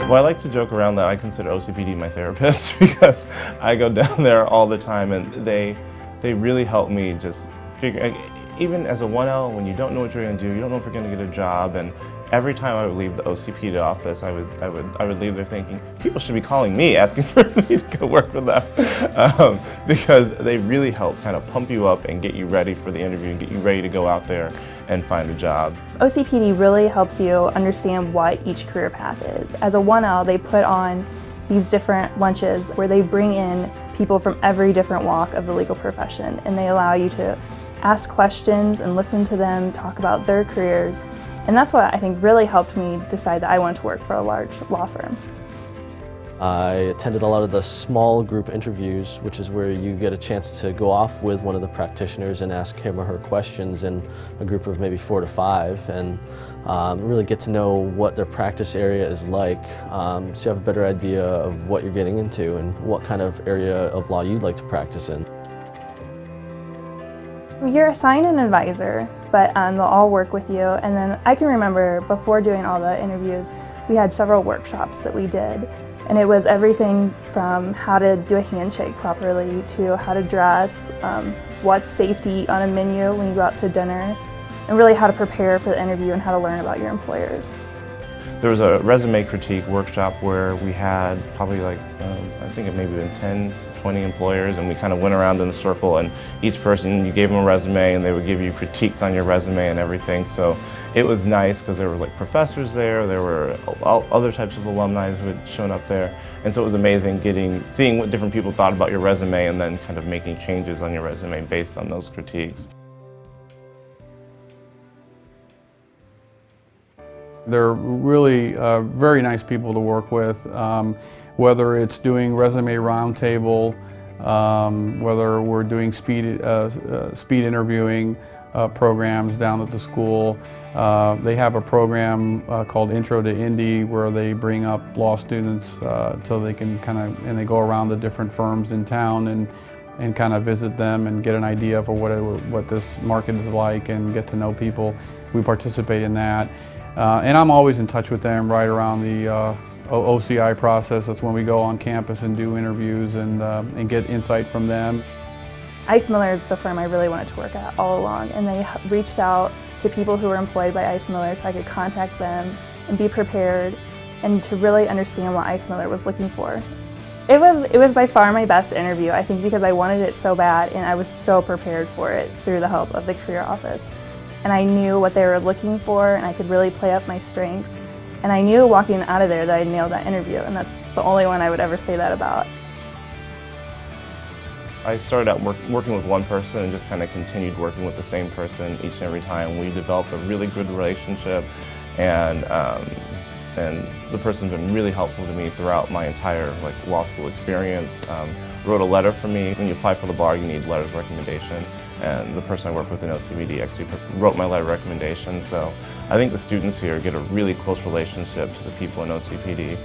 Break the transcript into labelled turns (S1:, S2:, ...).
S1: Well, I like to joke around that I consider OCPD my therapist because I go down there all the time, and they really help me just figure, even as a 1L, when you don't know what you're going to do, you don't know if you're going to get a job, and every time I would leave the OCPD office, I would leave there thinking, people should be calling me, asking for me to go work for them, because they really help kind of pump you up and get you ready for the interview and get you ready to go out there and find a job.
S2: OCPD really helps you understand what each career path is. As a 1L, they put on these different lunches where they bring in people from every different walk of the legal profession, and they allow you to ask questions and listen to them talk about their careers. And that's what I think really helped me decide that I wanted to work for a large law firm.
S3: I attended a lot of the small group interviews, which is where you get a chance to go off with one of the practitioners and ask him or her questions in a group of maybe 4 to 5, and really get to know what their practice area is like, so you have a better idea of what you're getting into and what kind of area of law you'd like to practice in.
S2: You're assigned an advisor, but they'll all work with you. And then I can remember before doing all the interviews, we had several workshops that we did. And it was everything from how to do a handshake properly to how to dress, what's safe to eat on a menu when you go out to dinner, and really how to prepare for the interview and how to learn about your employers.
S1: There was a resume critique workshop where we had probably like, I think it maybe been 10, 20 employers, and we kind of went around in a circle, and each person, you gave them a resume and they would give you critiques on your resume and everything. So it was nice because there were like professors there were other types of alumni who had shown up there, and so it was amazing seeing what different people thought about your resume and then kind of making changes on your resume based on those critiques.
S4: They're really very nice people to work with, whether it's doing resume roundtable, whether we're doing speed interviewing programs down at the school. They have a program called Intro to Indy where they bring up law students so they can and they go around the different firms in town and kind of visit them and get an idea for what this market is like and get to know people. We participate in that. And I'm always in touch with them right around the OCI process. That's when we go on campus and do interviews and get insight from them.
S2: Ice Miller is the firm I really wanted to work at all along, and they reached out to people who were employed by Ice Miller so I could contact them and be prepared and to really understand what Ice Miller was looking for. It was by far my best interview, I think, because I wanted it so bad and I was so prepared for it through the help of the career office. And I knew what they were looking for, and I could really play up my strengths. And I knew walking out of there that I nailed that interview, and that's the only one I would ever say that about.
S1: I started out working with one person and just kind of continued working with the same person each and every time. We developed a really good relationship, and the person's been really helpful to me throughout my entire law school experience. Wrote a letter for me. When you apply for the bar, you need letters of recommendation, and the person I work with in OCPD actually wrote my letter of recommendation. So I think the students here get a really close relationship to the people in OCPD.